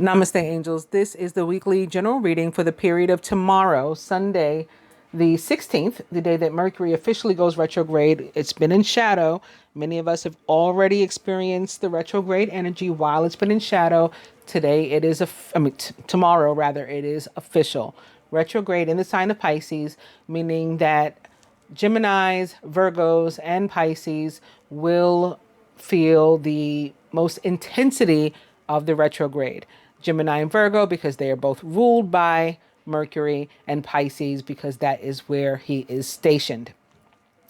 Namaste, angels. This is the weekly general reading for the period of tomorrow, Sunday, the 16th, the day that Mercury officially goes retrograde. It's been in shadow. Many of us have already experienced the retrograde energy while it's been in shadow. Today, it is, tomorrow, rather, it is official. Retrograde in the sign of Pisces, meaning that Geminis, Virgos, and Pisces will feel the most intensity of the retrograde. Gemini and Virgo because they are both ruled by Mercury, and Pisces because that is where he is stationed.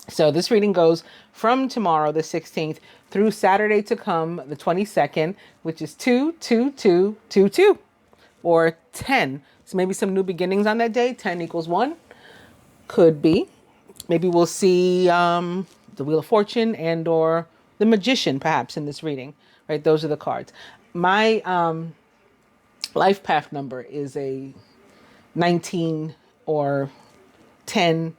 So this reading goes from tomorrow, the 16th, through Saturday to come, the 22nd, which is 22222 or 10. So maybe some new beginnings on that day. 10 equals 1. Could be. Maybe we'll see the Wheel of Fortune and or the Magician perhaps in this reading, right? Those are the cards. My life path number is a 19 or 10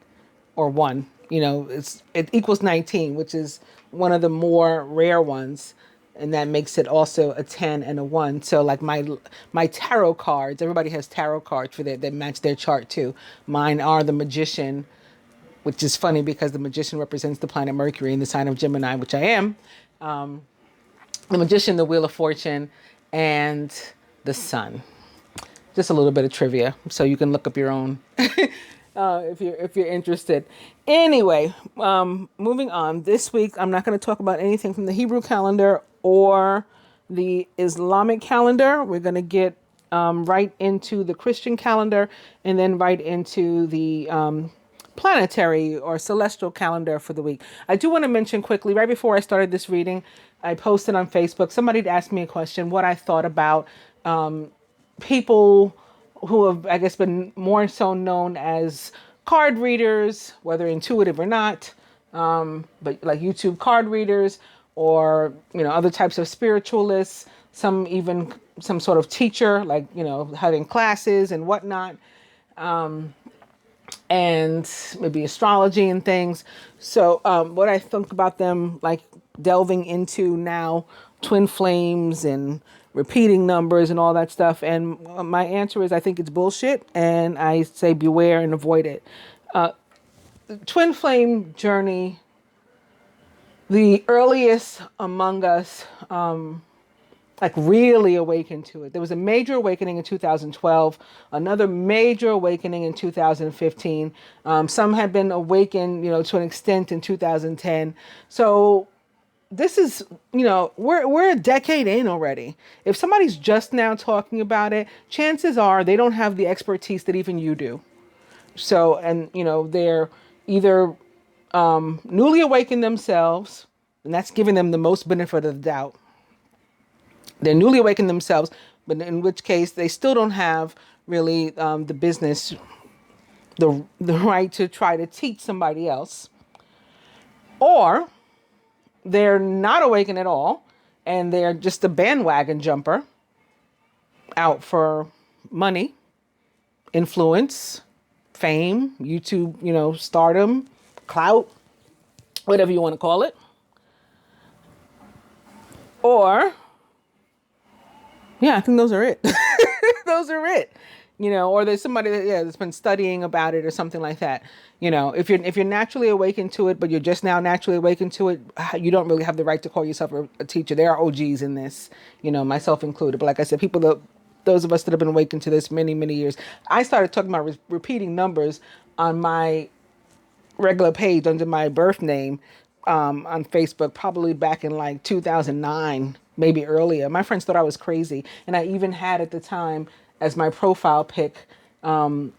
or 1. It equals 19, which is one of the more rare ones. And that makes it also a 10 and a 1. So like my tarot cards, everybody has tarot cards for that match their chart too. Mine are the Magician, which is funny because the Magician represents the planet Mercury in the sign of Gemini, which I am. The Magician, the Wheel of Fortune, and the Sun. Just a little bit of trivia, so you can look up your own if you're interested. Anyway, moving on. This week, I'm not going to talk about anything from the Hebrew calendar or the Islamic calendar. We're going to get right into the Christian calendar and then right into the planetary or celestial calendar for the week. I do want to mention quickly, right before I started this reading, I posted on Facebook, somebody had asked me a question, what I thought about people who have, I guess, been more so known as card readers, whether intuitive or not, but like YouTube card readers or, other types of spiritualists, some sort of teacher, like, having classes and whatnot. And maybe astrology and things. So what I think about them, like delving into now twin flames and repeating numbers and all that stuff. And my answer is I think it's bullshit. And I say beware and avoid it. Twin flame journey, the earliest among us really awakened to it. There was a major awakening in 2012, another major awakening in 2015. Some had been awakened, to an extent in 2010. So this is, we're a decade in already. If somebody's just now talking about it, chances are they don't have the expertise that even you do. So, and, they're either newly awakened themselves, and that's giving them the most benefit of the doubt. They're newly awakened themselves, but in which case they still don't have really the business, the right to try to teach somebody else. Or they're not awakened at all, and they're just a bandwagon jumper out for money, influence, fame, YouTube, stardom, clout, whatever you want to call it. Or yeah, I think those are it. Those are it. Or there's somebody that's been studying about it or something like that. If you're naturally awakened to it, but you're just now naturally awakened to it, you don't really have the right to call yourself a teacher. There are OGs in this, myself included. But like I said, those of us that have been awakened to this many, many years. I started talking about repeating numbers on my regular page under my birth name on Facebook, probably back in like 2009. Maybe earlier. My friends thought I was crazy. And I even had at the time as my profile pic, it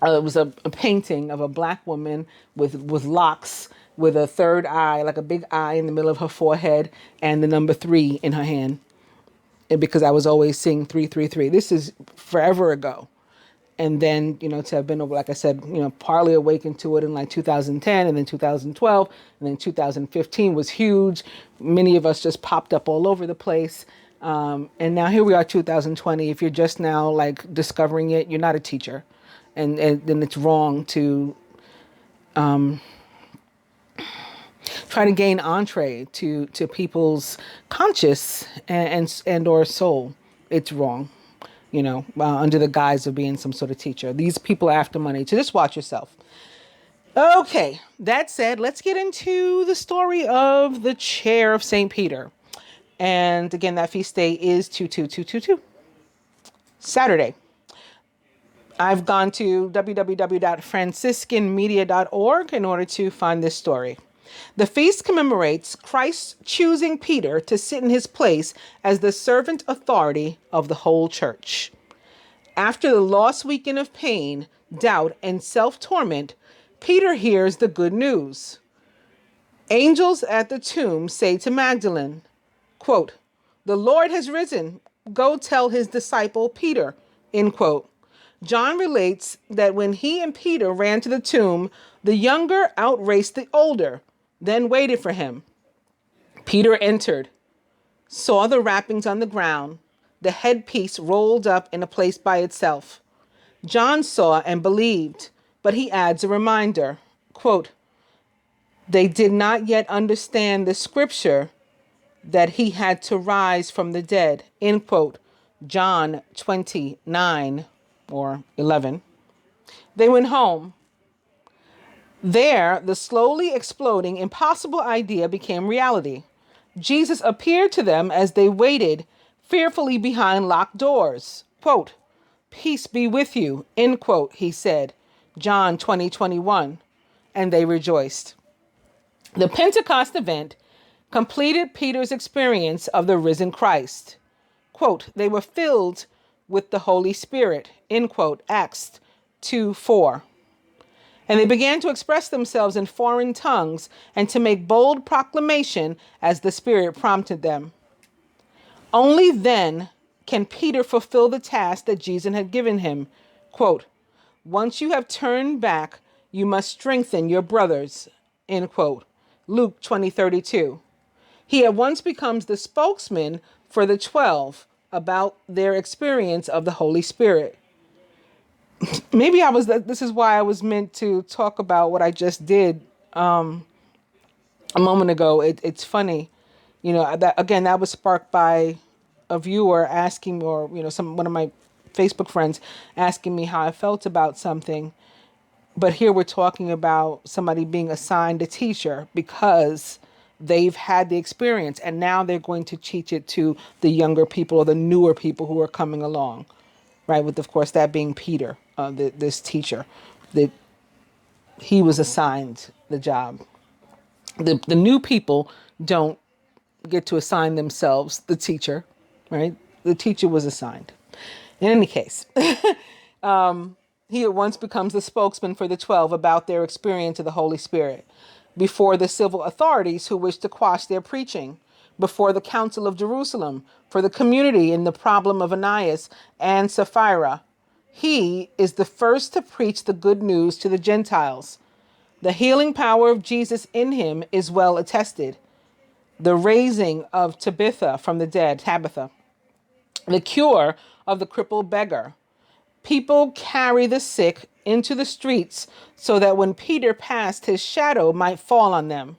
was a painting of a black woman with locks with a third eye, like a big eye in the middle of her forehead and the number 3 in her hand. And because I was always seeing 333. This is forever ago. And then, to have been, like I said, partly awakened to it in like 2010 and then 2012 and then 2015 was huge. Many of us just popped up all over the place. And now here we are, 2020. If you're just now like discovering it, you're not a teacher. And then it's wrong to try to gain entree to people's conscious and or soul. it's wrong, under the guise of being some sort of teacher. These people are after money. So just watch yourself. Okay, that said, let's get into the story of the chair of St. Peter. And again, that feast day is 22222. Saturday. I've gone to www.franciscanmedia.org in order to find this story. The feast commemorates Christ choosing Peter to sit in his place as the servant authority of the whole church. After the lost weekend of pain, doubt, and self-torment, Peter hears the good news. Angels at the tomb say to Magdalene, quote, "The Lord has risen. Go tell his disciple Peter," end quote. John relates that when he and Peter ran to the tomb, the younger outraced the older, then waited for him. Peter entered, saw the wrappings on the ground, the headpiece rolled up in a place by itself. John saw and believed, but he adds a reminder, quote, "They did not yet understand the scripture that he had to rise from the dead," end quote. John 29 or 11. They went home. There, the slowly exploding impossible idea became reality. Jesus appeared to them as they waited fearfully behind locked doors. Quote, "Peace be with you," end quote, he said. John 20:21. And they rejoiced. The Pentecost event completed Peter's experience of the risen Christ. Quote, "They were filled with the Holy Spirit," end quote, Acts 2:4. And they began to express themselves in foreign tongues and to make bold proclamation as the Spirit prompted them. Only then can Peter fulfill the task that Jesus had given him. Quote, "Once you have turned back, you must strengthen your brothers," end quote. Luke 20:32. He at once becomes the spokesman for the 12 about their experience of the Holy Spirit. Maybe this is why I was meant to talk about what I just did a moment ago. It's funny, that was sparked by a viewer asking, or one of my Facebook friends asking me how I felt about something. But here we're talking about somebody being assigned a teacher because they've had the experience, and now they're going to teach it to the younger people or the newer people who are coming along, right? With, of course, that being Peter, this teacher, that he was assigned the job. The new people don't get to assign themselves the teacher, right? The teacher was assigned. In any case, he at once becomes the spokesman for the 12 about their experience of the Holy Spirit, before the civil authorities who wish to quash their preaching, before the Council of Jerusalem, for the community in the problem of Ananias and Sapphira. He is the first to preach the good news to the Gentiles. The healing power of Jesus in him is well attested. The raising of Tabitha from the dead, the cure of the crippled beggar. People carry the sick into the streets so that when Peter passed, his shadow might fall on them.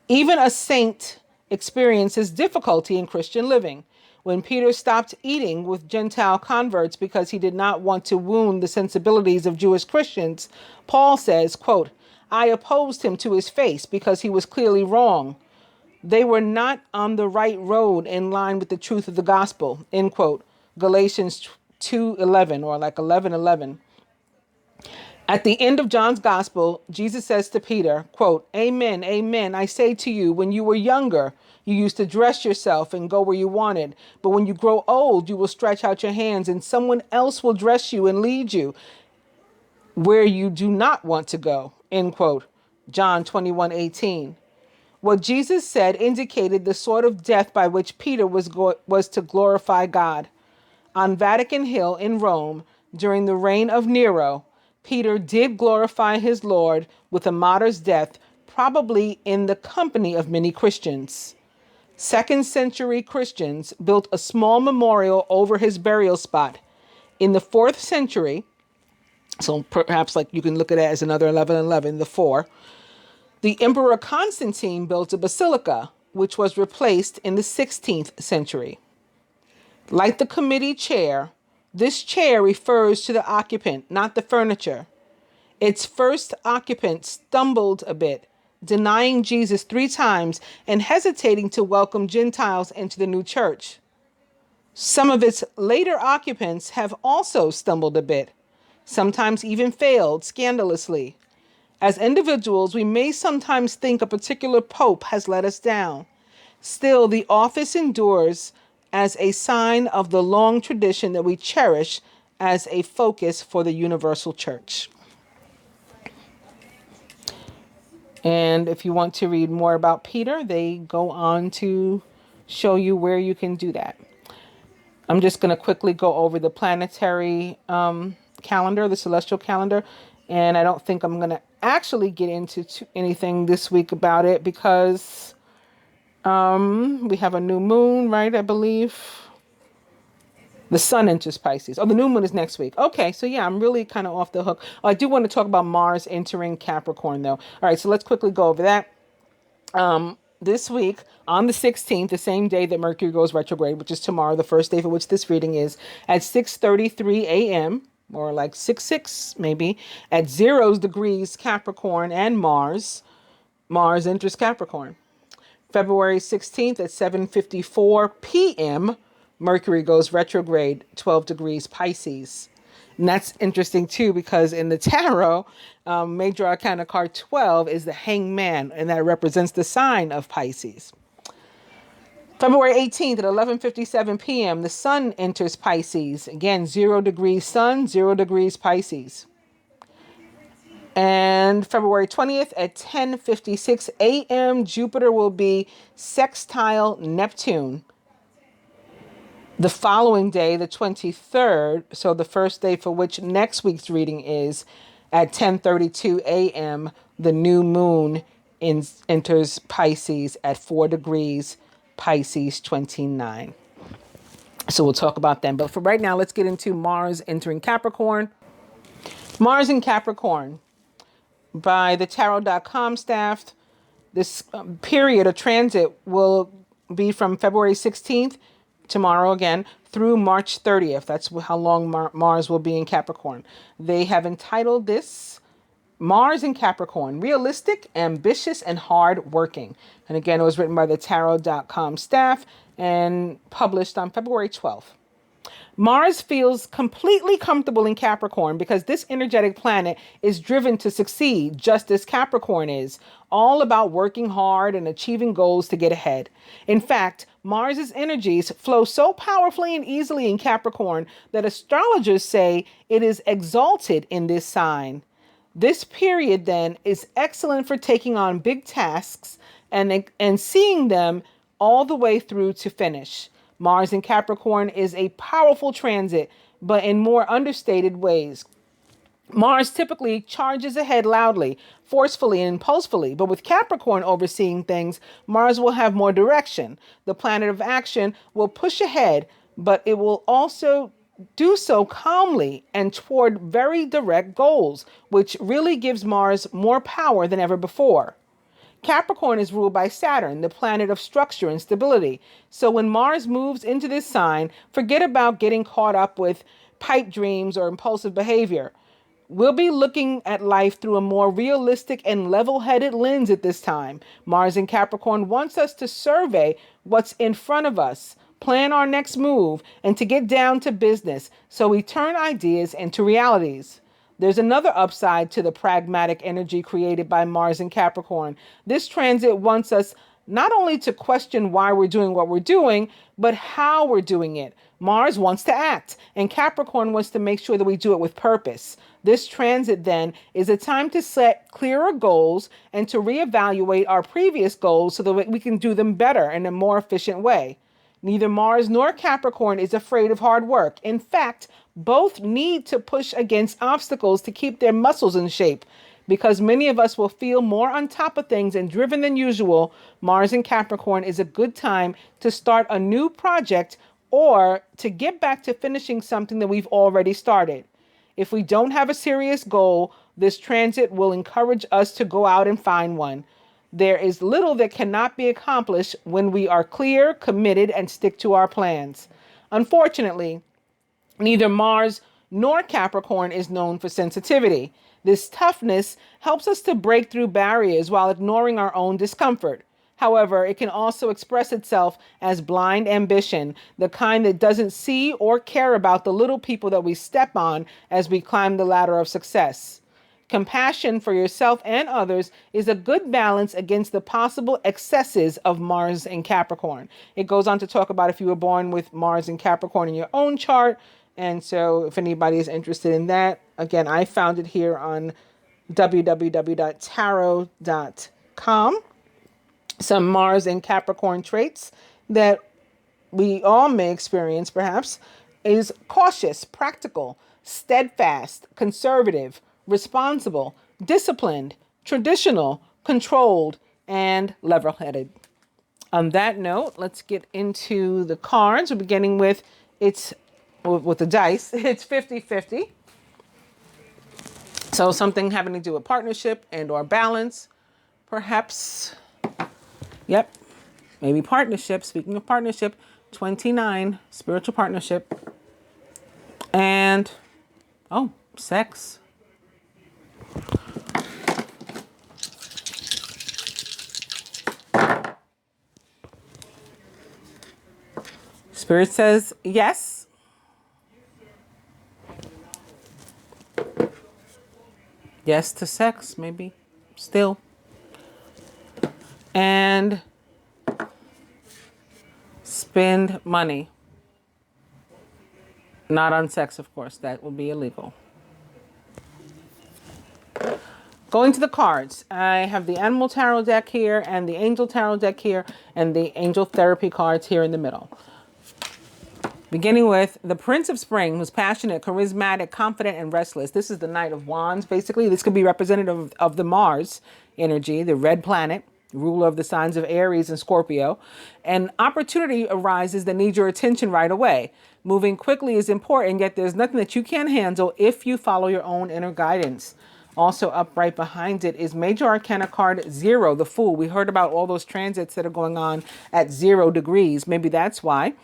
Even a saint experiences difficulty in Christian living. When Peter stopped eating with Gentile converts because he did not want to wound the sensibilities of Jewish Christians, Paul says, quote, "I opposed him to his face because he was clearly wrong. They were not on the right road in line with the truth of the gospel," end quote. Galatians 2:11, or like 11:11. At the end of John's gospel, Jesus says to Peter, quote, "Amen, amen, I say to you, when you were younger, you used to dress yourself and go where you wanted. But when you grow old, you will stretch out your hands and someone else will dress you and lead you where you do not want to go," end quote. John 21:18. What Jesus said indicated the sort of death by which Peter was to glorify God. On Vatican Hill in Rome, during the reign of Nero, Peter did glorify his Lord with a martyr's death, probably in the company of many Christians. Second-century Christians built a small memorial over his burial spot. In the 4th century, so perhaps like you can look at it as another 1111, the 4, the Emperor Constantine built a basilica, which was replaced in the 16th century. Like the committee chair, this chair refers to the occupant, not the furniture. Its first occupant stumbled a bit, denying Jesus 3 times and hesitating to welcome Gentiles into the new church. Some of its later occupants have also stumbled a bit, sometimes even failed scandalously. As individuals, we may sometimes think a particular pope has let us down. Still, the office endures as a sign of the long tradition that we cherish as a focus for the universal church. And if you want to read more about Peter, they go on to show you where you can do that. I'm just going to quickly go over the planetary calendar, the celestial calendar. And I don't think I'm going to actually get into anything this week about it because we have a new moon, right? I believe the sun enters Pisces. Oh, the new moon is next week. Okay, so yeah, I'm really kind of off the hook. I do want to talk about Mars entering Capricorn, though. All right, so let's quickly go over that. This week, on the 16th, the same day that Mercury goes retrograde, which is tomorrow, the first day for which this reading is, at 6:33 a.m., or like 6 maybe, at 0 degrees Capricorn and Mars enters Capricorn. February 16th at 7:54 p.m., Mercury goes retrograde, 12 degrees Pisces. And that's interesting too, because in the tarot, Major Arcana card 12 is the Hangman, and that represents the sign of Pisces. February 18th at 11:57 p.m., the sun enters Pisces. Again, 0 degrees Sun, 0 degrees Pisces. And February 20th at 10:56 a.m., Jupiter will be sextile Neptune. The following day, the 23rd, so the first day for which next week's reading is, at 10:32 a.m., the new moon enters Pisces at 4 degrees Pisces 29. So we'll talk about them. But for right now, let's get into Mars entering Capricorn. Mars in Capricorn. By the tarot.com staff, this period of transit will be from February 16th, tomorrow again, through March 30th. That's how long Mars will be in Capricorn. They have entitled this Mars in Capricorn, Realistic, Ambitious, and Hard-Working. And again, it was written by the tarot.com staff and published on February 12th. Mars feels completely comfortable in Capricorn because this energetic planet is driven to succeed, just as Capricorn is, all about working hard and achieving goals to get ahead. In fact, Mars's energies flow so powerfully and easily in Capricorn that astrologers say it is exalted in this sign. This period, then, is excellent for taking on big tasks and seeing them all the way through to finish. Mars in Capricorn is a powerful transit, but in more understated ways. Mars typically charges ahead loudly, forcefully, and impulsively, but with Capricorn overseeing things, Mars will have more direction. The planet of action will push ahead, but it will also do so calmly and toward very direct goals, which really gives Mars more power than ever before. Capricorn is ruled by Saturn, the planet of structure and stability. So when Mars moves into this sign, forget about getting caught up with pipe dreams or impulsive behavior. We'll be looking at life through a more realistic and level-headed lens at this time. Mars in Capricorn wants us to survey what's in front of us, plan our next move, and to get down to business so we turn ideas into realities. There's another upside to the pragmatic energy created by Mars in Capricorn. This transit wants us not only to question why we're doing what we're doing, but how we're doing it. Mars wants to act, and Capricorn wants to make sure that we do it with purpose. This transit, then, is a time to set clearer goals and to reevaluate our previous goals so that we can do them better in a more efficient way. Neither Mars nor Capricorn is afraid of hard work. In fact, both need to push against obstacles to keep their muscles in shape. Because many of us will feel more on top of things and driven than usual, Mars in Capricorn is a good time to start a new project or to get back to finishing something that we've already started. If we don't have a serious goal, this transit will encourage us to go out and find one. There is little that cannot be accomplished when we are clear, committed, and stick to our plans. Unfortunately, neither Mars nor Capricorn is known for sensitivity. This toughness helps us to break through barriers while ignoring our own discomfort. However, it can also express itself as blind ambition, the kind that doesn't see or care about the little people that we step on as we climb the ladder of success. Compassion for yourself and others is a good balance against the possible excesses of Mars and Capricorn. It goes on to talk about if you were born with Mars and Capricorn in your own chart. And so if anybody is interested in that, again, I found it here on www.tarot.com. Some Mars and Capricorn traits that we all may experience perhaps is cautious, practical, steadfast, conservative, responsible, disciplined, traditional, controlled, and level-headed. On that note, let's get into the cards. We're beginning with with the dice. It's 50-50. So something having to do with partnership and or balance, perhaps. Yep, maybe partnership. Speaking of partnership, 29, spiritual partnership. And, sex. Spirit says yes. Yes to sex, maybe, still. And spend money. Not on sex, of course. That would be illegal. Going to the cards, I have the Animal Tarot deck here and the Angel Tarot deck here and the Angel Therapy cards here in the middle. Beginning with the Prince of Spring, who's passionate, charismatic, confident, and restless. This is the Knight of Wands, basically. This could be representative of the Mars energy, the red planet, ruler of the signs of Aries and Scorpio. An opportunity arises that needs your attention right away. Moving quickly is important, yet there's nothing that you can't handle if you follow your own inner guidance. Also up right behind it is Major Arcana card 0, the Fool. We heard about all those transits that are going on at 0 degrees. Maybe that's why.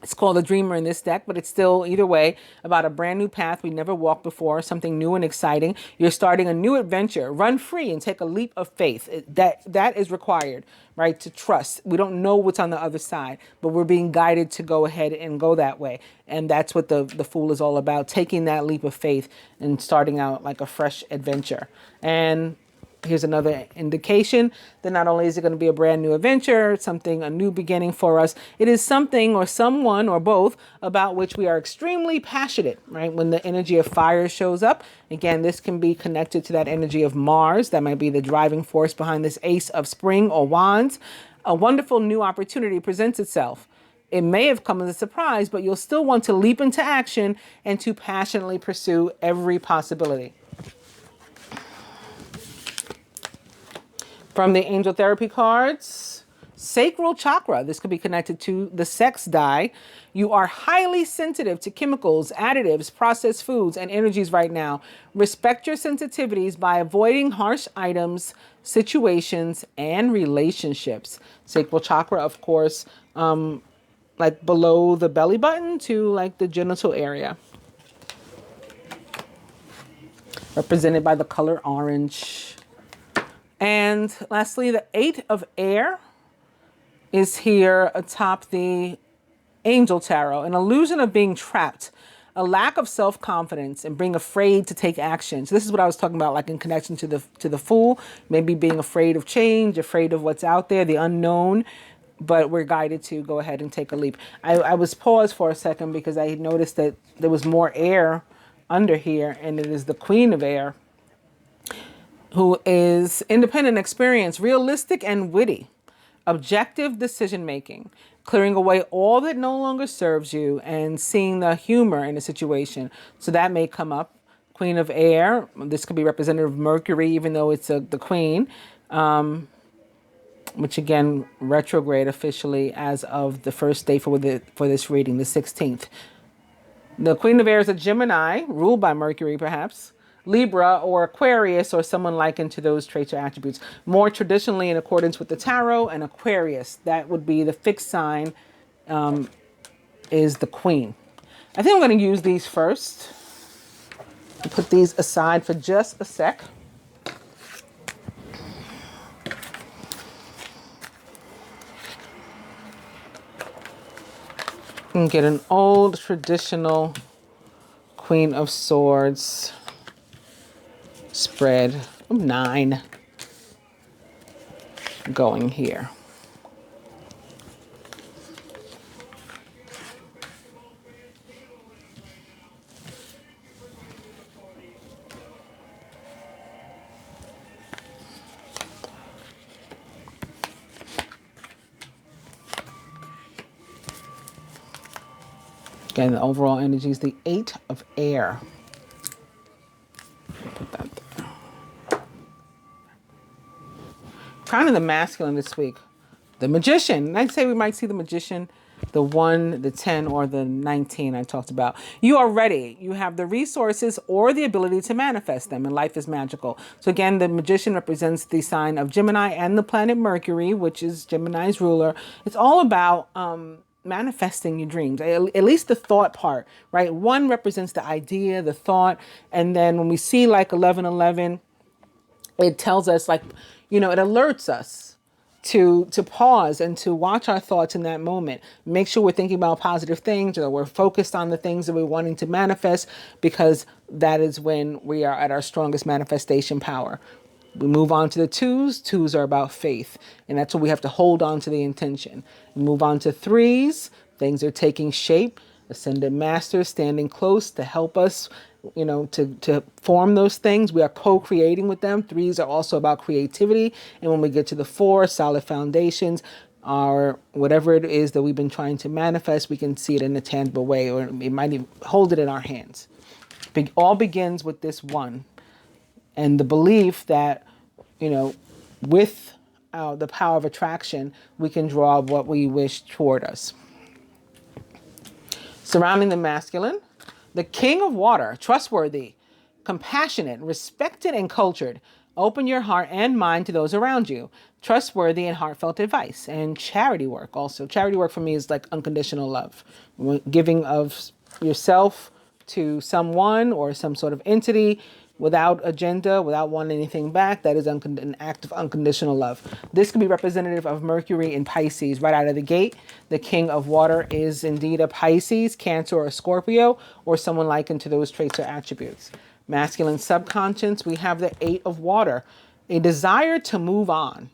It's called the Dreamer in this deck, but it's still, either way, about a brand new path we never walked before, something new and exciting. You're starting a new adventure. Run free and take a leap of faith. That is required, right, to trust. We don't know what's on the other side, but we're being guided to go ahead and go that way. And that's what the Fool is all about, taking that leap of faith and starting out like a fresh adventure. And here's another indication that not only is it going to be a brand new adventure, a new beginning for us, it is something or someone or both about which we are extremely passionate, right? When the energy of fire shows up, again, this can be connected to that energy of Mars. That might be the driving force behind this Ace of Spring or Wands. A wonderful new opportunity presents itself. It may have come as a surprise, but you'll still want to leap into action and to passionately pursue every possibility. From the Angel Therapy cards, Sacral Chakra. This could be connected to the sex die. You are highly sensitive to chemicals, additives, processed foods, and energies right now. Respect your sensitivities by avoiding harsh items, situations, and relationships. Sacral Chakra, of course, like below the belly button to like the genital area. Represented by the color orange. And lastly, the 8 of Air is here atop the Angel Tarot. An illusion of being trapped, a lack of self-confidence, and being afraid to take action. So this is what I was talking about, like in connection to the Fool. Maybe being afraid of change, afraid of what's out there, the unknown. But we're guided to go ahead and take a leap. I was paused for a second because I had noticed that there was more air under here, and it is the Queen of Air, who is independent, experienced, realistic, and witty. Objective decision-making, clearing away all that no longer serves you and seeing the humor in a situation. So that may come up. Queen of Air, this could be representative of Mercury, even though it's the Queen, which again, retrograde officially as of the first day for this reading, the 16th. The Queen of Air is a Gemini, ruled by Mercury perhaps, Libra or Aquarius, or someone likened to those traits or attributes. More traditionally in accordance with the tarot, and Aquarius, that would be the fixed sign is the Queen. I think I'm going to use these first. Put these aside for just a sec. And get an old traditional Queen of Swords spread of 9 going here. Again, the overall energy is the 8 of air. Put that there. Kind of the masculine this week. The Magician. I'd say we might see the Magician, the 1, the 10, or the 19 I talked about. You are ready. You have the resources or the ability to manifest them, and life is magical. So again, the Magician represents the sign of Gemini and the planet Mercury, which is Gemini's ruler. It's all about manifesting your dreams, at least the thought part, right? 1 represents the idea, the thought. And then when we see like 1111, it tells us, like, it alerts us to pause and to watch our thoughts in that moment. Make sure we're thinking about positive things, or we're focused on the things that we're wanting to manifest, because that is when we are at our strongest manifestation power. We move on to the 2s. 2s are about faith, and that's what we have to hold on to, the intention. We move on to 3s. Things are taking shape. Ascended Masters standing close to help us, to form those things. We are co-creating with them. 3s are also about creativity. And when we get to the 4, solid foundations, our whatever it is that we've been trying to manifest, we can see it in a tangible way, or it might even hold it in our hands. It all begins with this 1. And the belief that, with the power of attraction, we can draw what we wish toward us. Surrounding the masculine, the King of Water, trustworthy, compassionate, respected, and cultured. Open your heart and mind to those around you. Trustworthy and heartfelt advice. And charity work also. Charity work for me is like unconditional love. Giving of yourself to someone or some sort of entity, without agenda, without wanting anything back. That is an act of unconditional love. This can be representative of Mercury in Pisces right out of the gate. The King of Water is indeed a Pisces, Cancer, or a Scorpio, or someone likened to those traits or attributes. Masculine subconscious, we have the 8 of Water, a desire to move on,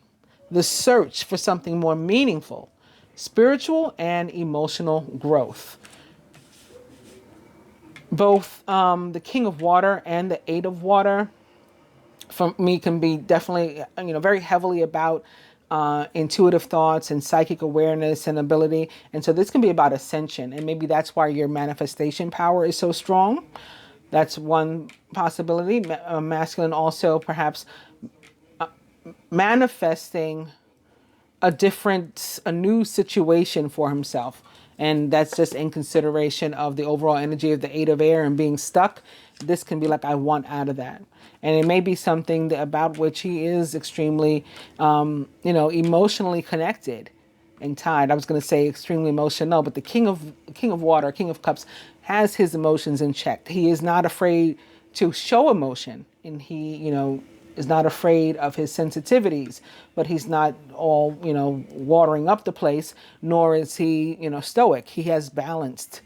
the search for something more meaningful, spiritual and emotional growth. Both the King of Water and the 8 of Water, for me, can be definitely, very heavily about intuitive thoughts and psychic awareness and ability. And so this can be about ascension. And maybe that's why your manifestation power is so strong. That's one possibility. Masculine also perhaps manifesting a new situation for himself. And that's just in consideration of the overall energy of the 8 of air and being stuck. This can be like, I want out of that. And it may be something about which he is extremely, emotionally connected and tied. I was going to say extremely emotional, but the King of Water, King of Cups, has his emotions in check. He is not afraid to show emotion, and he, is not afraid of his sensitivities, but he's not all, watering up the place, nor is he, stoic. He has balanced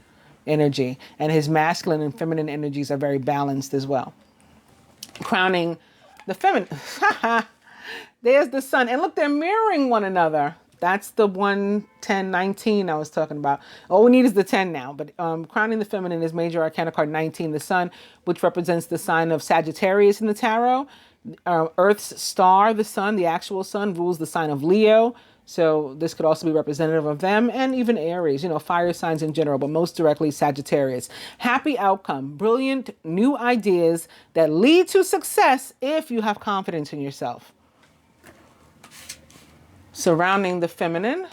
energy, and his masculine and feminine energies are very balanced as well. Crowning the feminine. There's the sun. And look, they're mirroring one another. That's the 1, 10, 19 I was talking about. All we need is the 10 now. But crowning the feminine is Major Arcana card 19, the sun, which represents the sign of Sagittarius in the tarot. Earth's star, the sun, the actual sun, rules the sign of Leo. So this could also be representative of them, and even Aries, fire signs in general, but most directly Sagittarius. Happy outcome, brilliant new ideas that lead to success if you have confidence in yourself. Surrounding the feminine,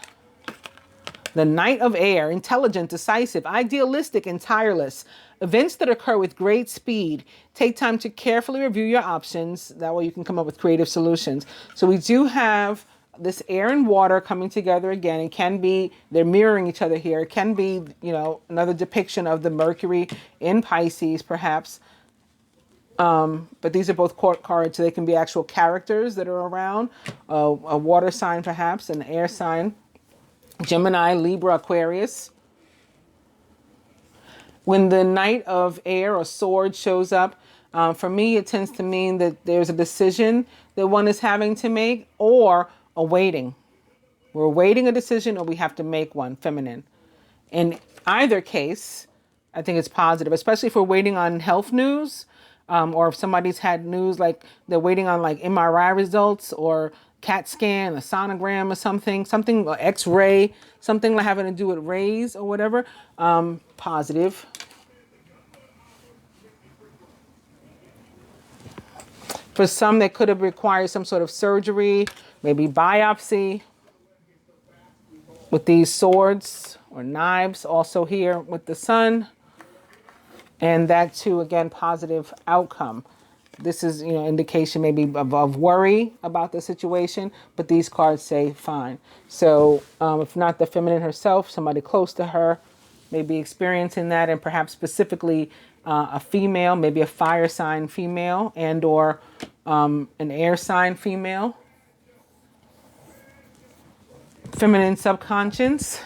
the Knight of Air, intelligent, decisive, idealistic, and tireless. Events that occur with great speed. Take time to carefully review your options. That way you can come up with creative solutions. So we do have this air and water coming together again. It can be, they're mirroring each other here. It can be, you know, another depiction of the Mercury in Pisces, perhaps. But these are both court cards, so they can be actual characters that are around. A water sign, perhaps, an air sign. Gemini, Libra, Aquarius. When the Knight of Air or Swords shows up, for me, it tends to mean that there's a decision that one is having to make or awaiting. We're awaiting a decision or we have to make one, feminine. In either case, I think it's positive, especially if we're waiting on health news, or if somebody's had news like they're waiting on like MRI results or CAT scan, a sonogram or something, or X-ray, something like having to do with rays or whatever, positive. For some, they could have required some sort of surgery, maybe biopsy with these swords or knives also here with the sun. And that too, again, positive outcome. This is, you know, indication maybe of worry about the situation, but these cards say fine. So if not the feminine herself, somebody close to her may be experiencing that, and perhaps specifically a female, maybe a fire sign female and or an air sign female. Feminine subconscious.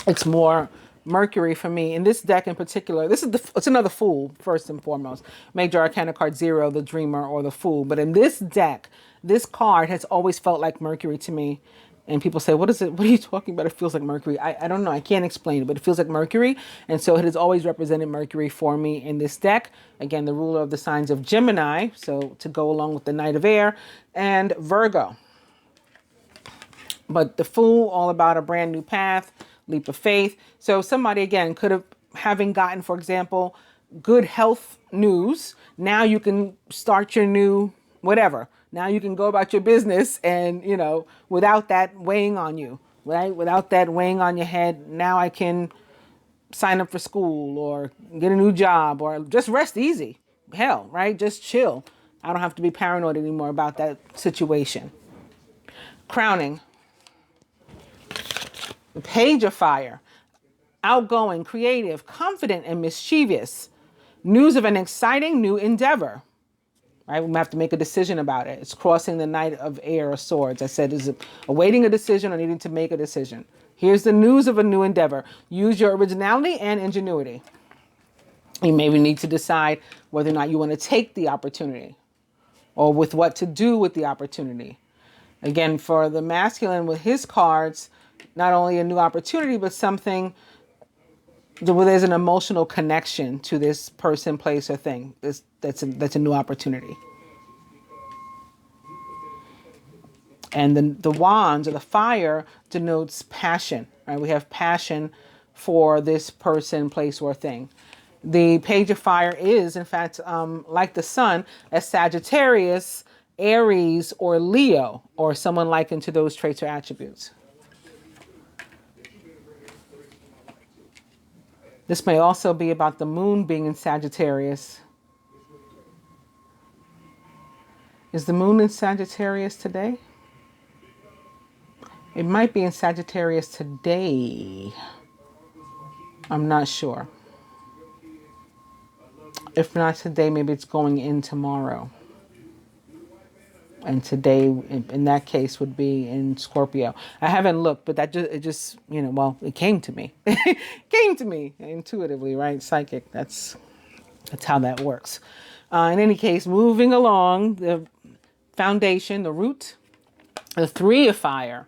It's more Mercury for me. In this deck in particular, it's another Fool, first and foremost. Major Arcana card 0, the Dreamer or the Fool. But in this deck, this card has always felt like Mercury to me. And people say, what is it? What are you talking about? It feels like Mercury. I don't know. I can't explain it, but it feels like Mercury. And so it has always represented Mercury for me in this deck. Again, the ruler of the signs of Gemini. So to go along with the Knight of Air and Virgo. But the Fool, all about a brand new path, leap of faith. So somebody, again, could have, having gotten, for example, good health news, now you can start your new whatever. Now you can go about your business and, you know, without that weighing on you, right? Without that weighing on your head, now I can sign up for school or get a new job or just rest easy. Hell, right? Just chill. I don't have to be paranoid anymore about that situation. Crowning. The Page of Fire. Outgoing, creative, confident, and mischievous. News of an exciting new endeavor. Right? We have to make a decision about it. It's crossing the Knight of Air or Swords. I said, is it awaiting a decision or needing to make a decision? Here's the news of a new endeavor. Use your originality and ingenuity. You maybe need to decide whether or not you want to take the opportunity or with what to do with the opportunity. Again, for the masculine with his cards, not only a new opportunity, but something where there's an emotional connection to this person, place, or thing. That's a new opportunity. And the wands or the fire denotes passion. Right? We have passion for this person, place, or thing. The Page of Fire is, in fact, like the sun, a Sagittarius, Aries, or Leo, or someone likened to those traits or attributes. This may also be about the moon being in Sagittarius. Is the moon in Sagittarius today? It might be in Sagittarius today. I'm not sure. If not today, maybe it's going in tomorrow. And today, in that case, would be in Scorpio. I haven't looked, but it just, you know, well, it came to me. It came to me intuitively, right? Psychic. That's how that works. In any case, moving along, the foundation, the root, the Three of Fire,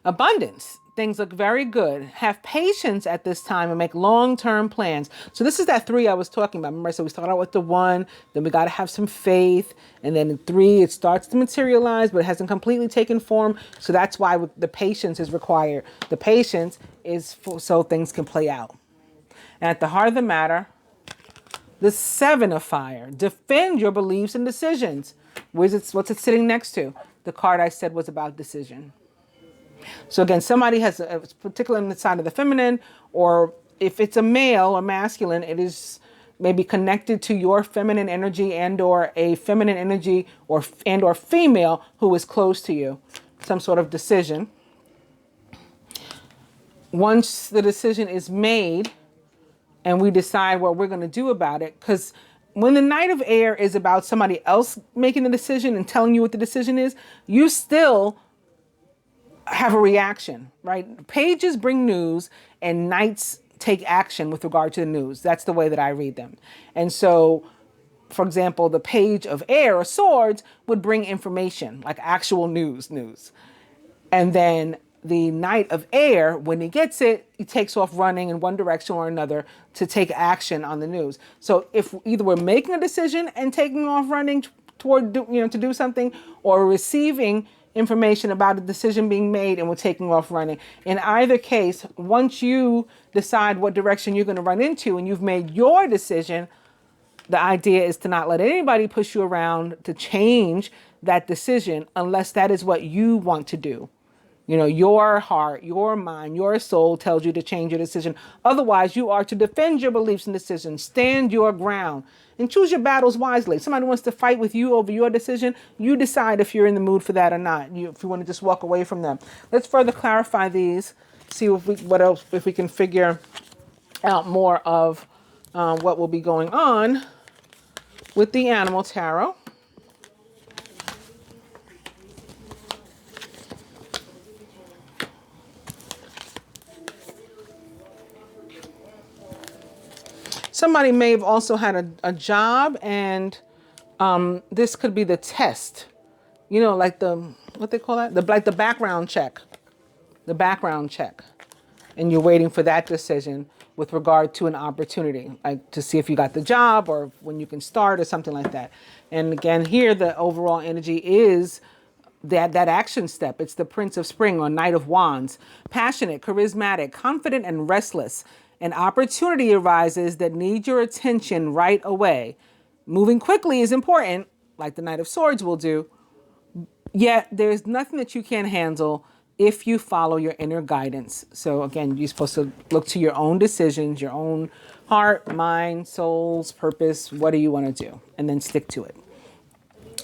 abundance. Things look very good. Have patience at this time and make long-term plans. So this is that 3 I was talking about. Remember, so we start out with the 1, then we got to have some faith. And then the 3, it starts to materialize, but it hasn't completely taken form. So that's why the patience is required. The patience is so things can play out. And at the heart of the matter, the 7 of Fire. Defend your beliefs and decisions. What's it sitting next to? The card I said was about decision. So again, somebody has, particularly on the side of the feminine, or if it's a male or masculine, it is maybe connected to your feminine energy and or a feminine energy or female who is close to you. some sort of decision. Once the decision is made and we decide what we're going to do about it, because when the Knight of Air is about somebody else making the decision and telling you what the decision is, you still have a reaction, right? Pages bring news and knights take action with regard to the news. That's the way that I read them. And so, for example, the Page of Air or Swords would bring information, like actual news. And then the Knight of Air, when he gets it, he takes off running in one direction or another to take action on the news. So if either we're making a decision and taking off running toward, to do something, or receiving information about a decision being made and we're taking off running. In either case, once you decide what direction you're going to run into and you've made your decision, the idea is to not let anybody push you around to change that decision unless that is what you want to do. Your heart, your mind, your soul tells you to change your decision. Otherwise, you are to defend your beliefs and decisions, stand your ground, and choose your battles wisely. If somebody wants to fight with you over your decision, you decide if you're in the mood for that or not. If you want to just walk away from them. Let's further clarify these, see if we can figure out more of what will be going on with the Animal Tarot. Somebody may have also had a job, and this could be the test. Like what they call that? Like the background check. The background check. And you're waiting for that decision with regard to an opportunity, like to see if you got the job or when you can start or something like that. And again, here the overall energy is that action step. It's the Prince of Spring or Knight of Wands. Passionate, charismatic, confident, and restless. An opportunity arises that needs your attention right away. Moving quickly is important, like the Knight of Swords will do. Yet there's nothing that you can't handle if you follow your inner guidance. So again, you're supposed to look to your own decisions, your own heart, mind, soul's purpose. What do you want to do? And then stick to it.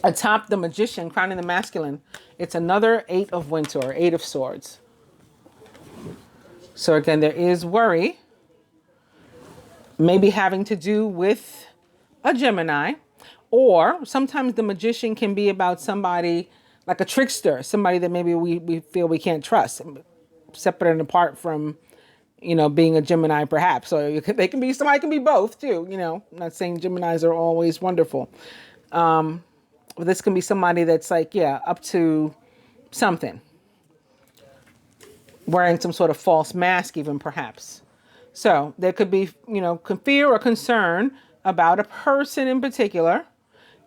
Atop the Magician, crowning the masculine, it's another 8 of Winter, or 8 of Swords. So again, there is worry, maybe having to do with a Gemini, or sometimes the Magician can be about somebody like a trickster, somebody that maybe we feel we can't trust, separate and apart from, being a Gemini perhaps. Or somebody can be both too, I'm not saying Geminis are always wonderful. But this can be somebody that's like, up to something. Wearing some sort of false mask even perhaps. So there could be, fear or concern about a person in particular.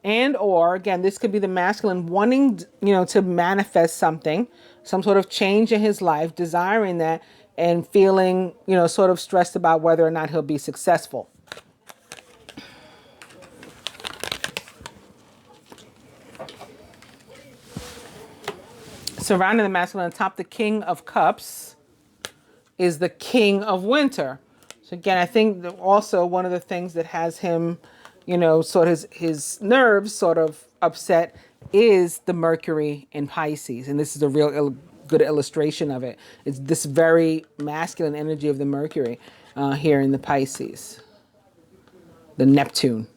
And or, again, this could be the masculine wanting, to manifest something, some sort of change in his life, desiring that and feeling, sort of stressed about whether or not he'll be successful. Surrounding the masculine, atop the King of Cups is the King of Winter. So again, I think that also one of the things that has him, sort of his nerves sort of upset is the Mercury in Pisces. And this is a real good illustration of it. It's this very masculine energy of the Mercury here in the Pisces. The Neptune.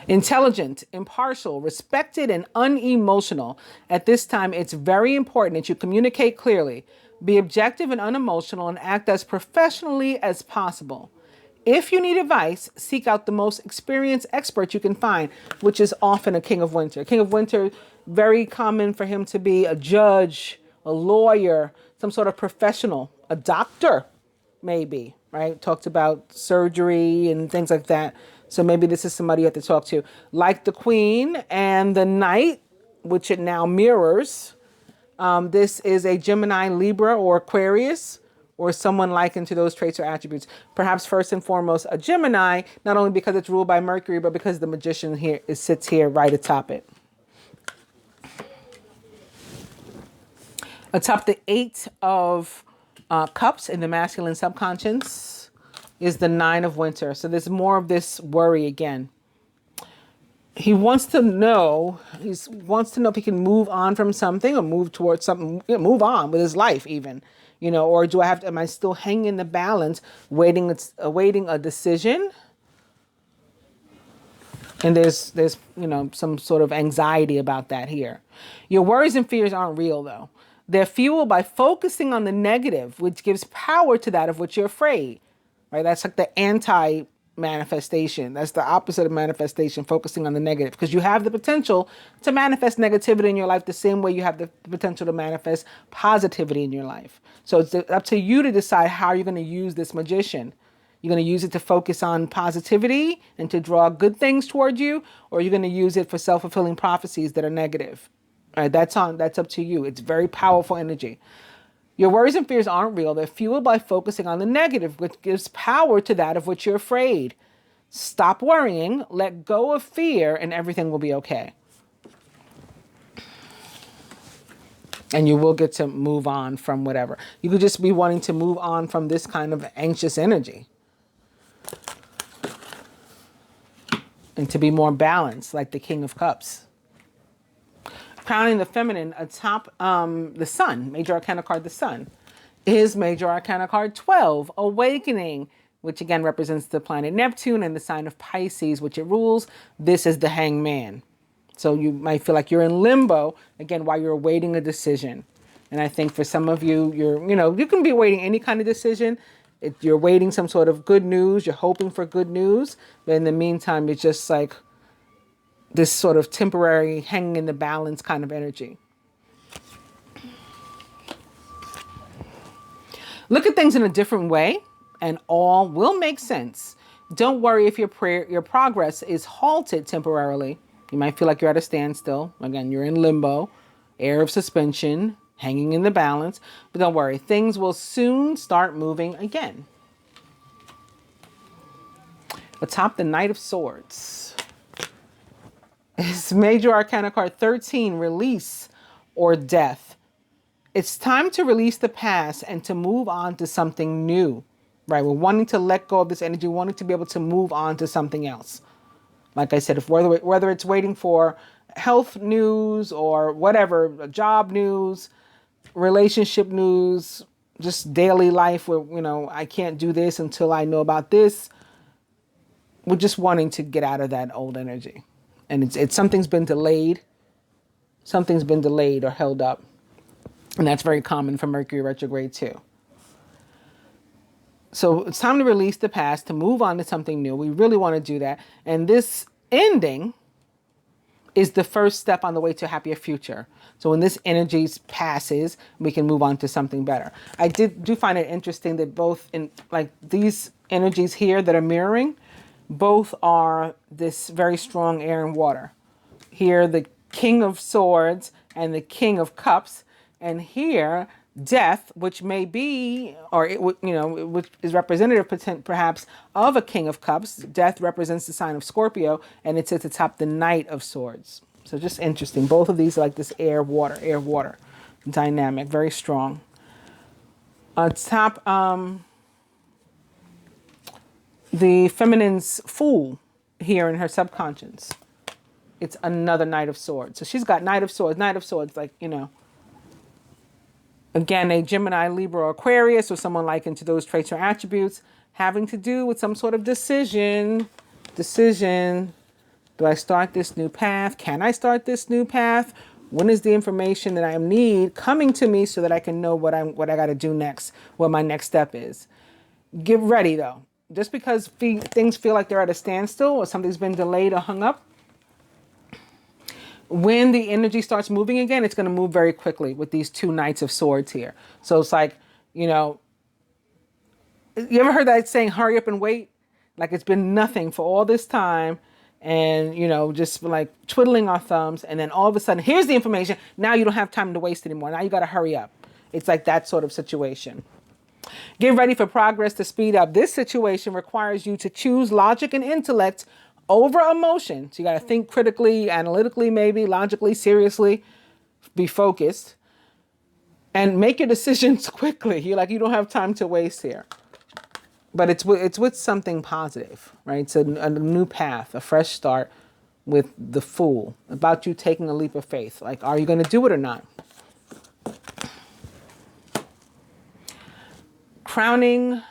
Intelligent, impartial, respected, and unemotional. At this time, it's very important that you communicate clearly, be objective and unemotional, and act as professionally as possible. If you need advice, seek out the most experienced expert you can find, which is often a King of Winter. King of Winter, very common for him to be a judge, a lawyer, some sort of professional, a doctor, maybe, right? Talked about surgery and things like that. So maybe this is somebody you have to talk to. Like the Queen and the Knight, which it now mirrors. This is a Gemini, Libra, or Aquarius, or someone likened to those traits or attributes. Perhaps first and foremost, a Gemini, not only because it's ruled by Mercury, but because the Magician here sits here right atop it. Atop the 8 of Cups in the masculine subconscious is the 9 of Winter. So there's more of this worry again. he wants to know, if he can move on from something or move towards something, move on with his life even, or am I still hanging in the balance, awaiting a decision? And there's some sort of anxiety about that here. Your worries and fears aren't real though. They're fueled by focusing on the negative, which gives power to that of which you're afraid. Right? That's like the anti-manifestation. That's the opposite of manifestation, focusing on the negative. Because you have the potential to manifest negativity in your life the same way you have the potential to manifest positivity in your life. So it's up to you to decide how you're going to use this magician. You're going to use it to focus on positivity and to draw good things toward you, or you're going to use it for self-fulfilling prophecies that are negative. All right, that's up to you. It's very powerful energy. Your worries and fears aren't real. They're fueled by focusing on the negative, which gives power to that of which you're afraid. Stop worrying, let go of fear, and everything will be okay. And you will get to move on from whatever. You could just be wanting to move on from this kind of anxious energy. And to be more balanced, like the King of Cups. Crowning the feminine atop the sun, major arcana card, the sun, is major arcana card 12, awakening, which again represents the planet Neptune and the sign of Pisces, which it rules. This is the hangman. So you might feel like you're in limbo, again, while you're awaiting a decision. And I think for some of you, you can be awaiting any kind of decision. You're waiting some sort of good news. You're hoping for good news. But in the meantime, it's just like this sort of temporary hanging in the balance kind of energy. Look at things in a different way and all will make sense. Don't worry if your progress is halted temporarily. You might feel like you're at a standstill. Again, you're in limbo, air of suspension, hanging in the balance. But don't worry, things will soon start moving again. Atop the Knight of Swords is major arcana card 13, release or death. It's time to release the past and to move on to something new, right? We're wanting to let go of this energy, wanting to be able to move on to something else. Like I said, whether it's waiting for health news or whatever, job news, relationship news, just daily life where, I can't do this until I know about this. We're just wanting to get out of that old energy. And it's something's been delayed. Something's been delayed or held up. And that's very common for Mercury retrograde too. So it's time to release the past, to move on to something new. We really want to do that. And this ending is the first step on the way to a happier future. So when this energy passes, we can move on to something better. I do find it interesting that both in like these energies here that are mirroring, both are this very strong air and water. Here, the King of Swords and the King of Cups. And here, death, which may be, which is representative perhaps of a King of Cups. Death represents the sign of Scorpio, and it sits atop the Knight of Swords. So just interesting. Both of these are like this air-water dynamic, very strong. Atop the feminine's Fool here in her subconscious. It's another Knight of Swords. So she's got Knight of Swords, like, again, a Gemini, Libra, or Aquarius, or someone like into those traits or attributes, having to do with some sort of decision. Do I start this new path? Can I start this new path? When is the information that I need coming to me so that I can know what I got to do next, what my next step is? Get ready, though. Just because things feel like they're at a standstill or something's been delayed or hung up, when the energy starts moving again, it's going to move very quickly with these two Knights of Swords here. So it's like, you ever heard that saying, hurry up and wait? Like it's been nothing for all this time and, just like twiddling our thumbs. And then all of a sudden, here's the information. Now you don't have time to waste anymore. Now you got to hurry up. It's like that sort of situation. Get ready for progress to speed up. This situation requires you to choose logic and intellect over emotion. So you got to think critically, analytically, maybe logically, seriously, be focused and make your decisions quickly. You don't have time to waste here, but it's with something positive, right? It's a new path, a fresh start with the Fool, about you taking a leap of faith. Like, are you going to do it or not? Crowning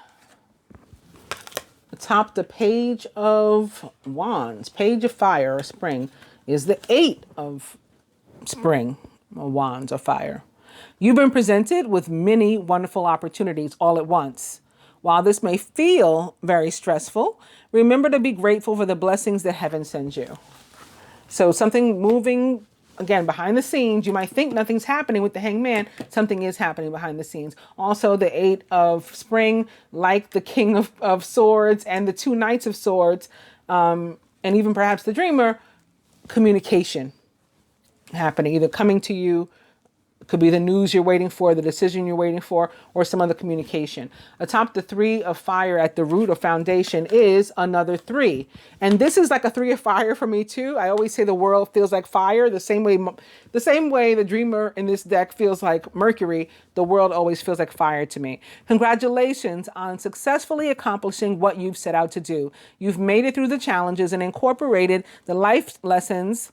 atop the Page of Wands, Page of Fire or Spring, is the 8 of Spring, or Wands or Fire. You've been presented with many wonderful opportunities all at once. While this may feel very stressful, remember to be grateful for the blessings that heaven sends you. So something moving, again, behind the scenes. You might think nothing's happening with the Hangman. Something is happening behind the scenes. Also, the 8 of Spring, like the King of Swords and the 2 Knights of Swords, and even perhaps the Dreamer, communication happening, either coming to you. Could be the news you're waiting for, the decision you're waiting for, or some other communication. Atop the 3 of Fire at the root or foundation is another 3. And this is like a 3 of Fire for me too. I always say the world feels like fire. The same way the Dreamer in this deck feels like Mercury, the world always feels like fire to me. Congratulations on successfully accomplishing what you've set out to do. You've made it through the challenges and incorporated the life lessons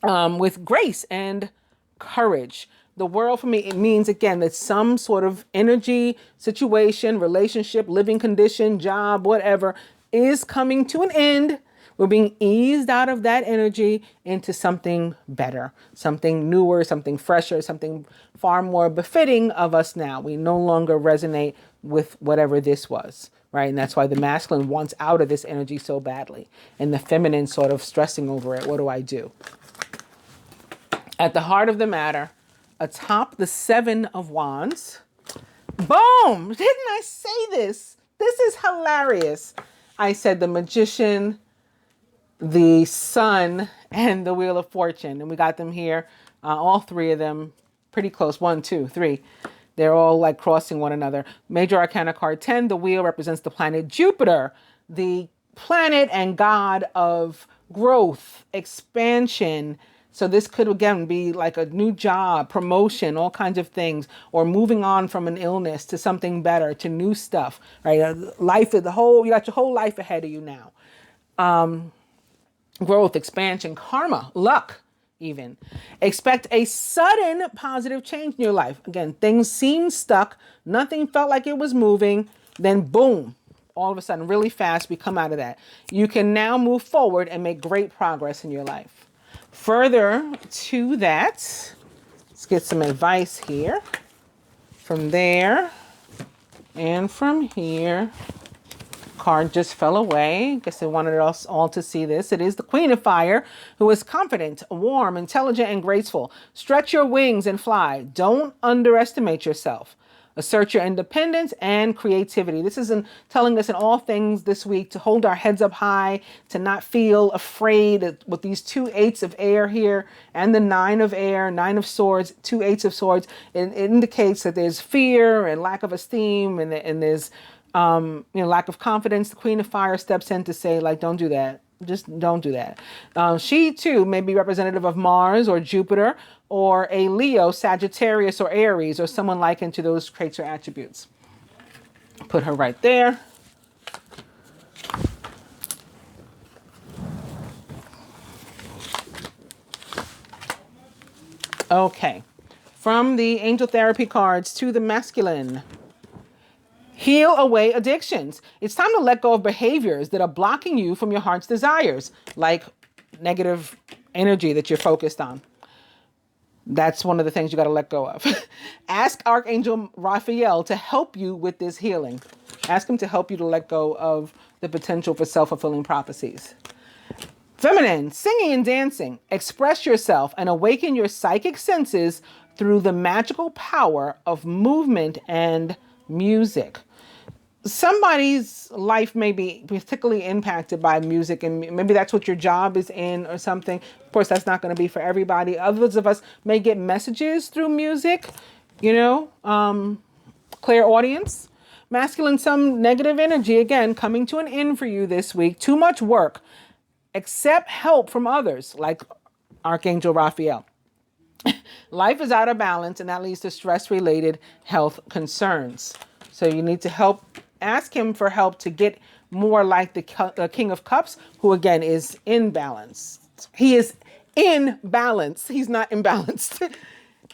with grace and courage. The world for me, it means, again, that some sort of energy, situation, relationship, living condition, job, whatever, is coming to an end. We're being eased out of that energy into something better, something newer, something fresher, something far more befitting of us now. We no longer resonate with whatever this was, right? And that's why the masculine wants out of this energy so badly. And the feminine sort of stressing over it. What do I do? At the heart of the matter, atop the 7 of Wands, boom! Didn't I say this? This is hilarious. I said the Magician, the Sun, and the Wheel of Fortune. And we got them here, all 3 of them, pretty close. 1, 2, 3. They're all like crossing one another. Major Arcana card 10, the wheel represents the planet Jupiter, the planet and god of growth, expansion. So this could, again, be like a new job, promotion, all kinds of things, or moving on from an illness to something better, to new stuff, right? Life is you got your whole life ahead of you now. Growth, expansion, karma, luck, even. Expect a sudden positive change in your life. Again, things seemed stuck. Nothing felt like it was moving. Then boom, all of a sudden, really fast, we come out of that. You can now move forward and make great progress in your life. Further to that, let's get some advice here. From there and from here. Card just fell away. Guess they wanted us all to see this. It is the Queen of Fire, who is confident, warm, intelligent, and graceful. Stretch your wings and fly. Don't underestimate yourself. Assert your independence and creativity. This is telling us in all things this week to hold our heads up high, to not feel afraid. With these 2 8s of air here and the 9 of air, 9 of swords, 2 8s of swords, it indicates that there's fear and lack of esteem, and there's lack of confidence. The Queen of Fire steps in to say, like, don't do that. Just don't do that. She too may be representative of Mars or Jupiter, or a Leo, Sagittarius, or Aries, or someone likened to those traits or attributes. Put her right there. Okay. From the angel therapy cards to the masculine. Heal away addictions. It's time to let go of behaviors that are blocking you from your heart's desires, like negative energy that you're focused on. That's one of the things you got to let go of. Ask Archangel Raphael to help you with this healing. Ask him to help you to let go of the potential for self-fulfilling prophecies. Feminine, singing and dancing. Express yourself and awaken your psychic senses through the magical power of movement and music. Somebody's life may be particularly impacted by music, and maybe that's what your job is in or something. Of course, that's not going to be for everybody. Others of us may get messages through music, clairaudience. Masculine, some negative energy, again, coming to an end for you this week. Too much work. Accept help from others, like Archangel Raphael. Life is out of balance, and that leads to stress-related health concerns. So you need to ask him for help to get more like the King of Cups, who again is in balance. He is in balance. He's not imbalanced.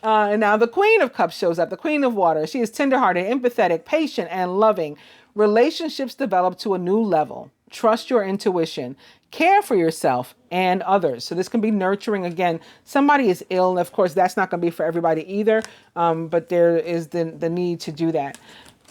And now the Queen of Cups shows up, the Queen of Water. She is tenderhearted, empathetic, patient, and loving. Relationships develop to a new level. Trust your intuition. Care for yourself and others. So this can be nurturing. Again, somebody is ill. And of course, that's not going to be for everybody either. But there is the need to do that.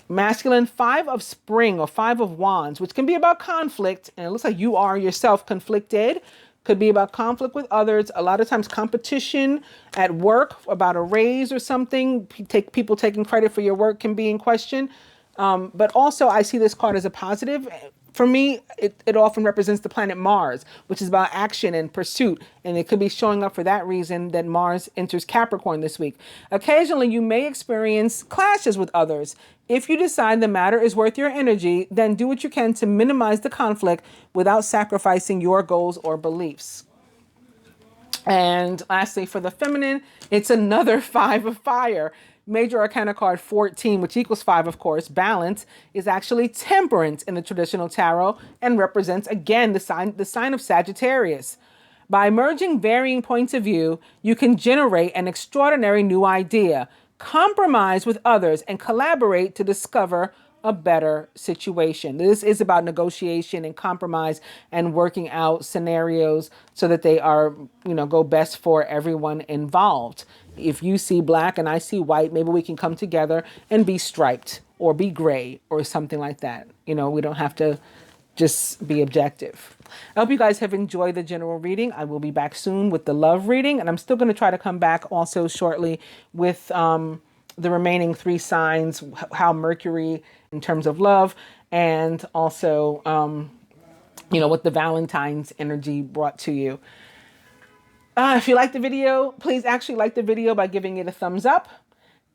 Masculine, 5 of Spring or 5 of Wands, which can be about conflict. And it looks like you are yourself conflicted. Could be about conflict with others. A lot of times competition at work about a raise or something. People taking credit for your work can be in question. But also I see this card as a positive. For me, it often represents the planet Mars, which is about action and pursuit. And it could be showing up for that reason that Mars enters Capricorn this week. Occasionally, you may experience clashes with others. If you decide the matter is worth your energy, then do what you can to minimize the conflict without sacrificing your goals or beliefs. And lastly, for the feminine, it's another 5 of Fire. Major Arcana card 14, which equals 5, of course. Balance is actually Temperance in the traditional tarot and represents, again, the sign of Sagittarius. By merging varying points of view, you can generate an extraordinary new idea, compromise with others, and collaborate to discover a better situation. This is about negotiation and compromise and working out scenarios so that they are, go best for everyone involved. If you see black and I see white, maybe we can come together and be striped or be gray or something like that. We don't have to just be objective. I hope you guys have enjoyed the general reading. I will be back soon with the love reading, and I'm still going to try to come back also shortly with the remaining 3 signs, how Mercury in terms of love, and also, what the Valentine's energy brought to you. If you like the video, please actually like the video by giving it a thumbs up.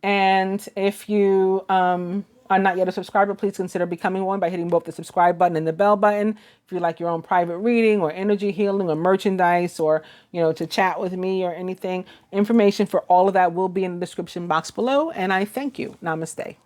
And if you are not yet a subscriber, please consider becoming one by hitting both the subscribe button and the bell button. If you like your own private reading or energy healing or merchandise or, to chat with me or anything, information for all of that will be in the description box below. And I thank you. Namaste.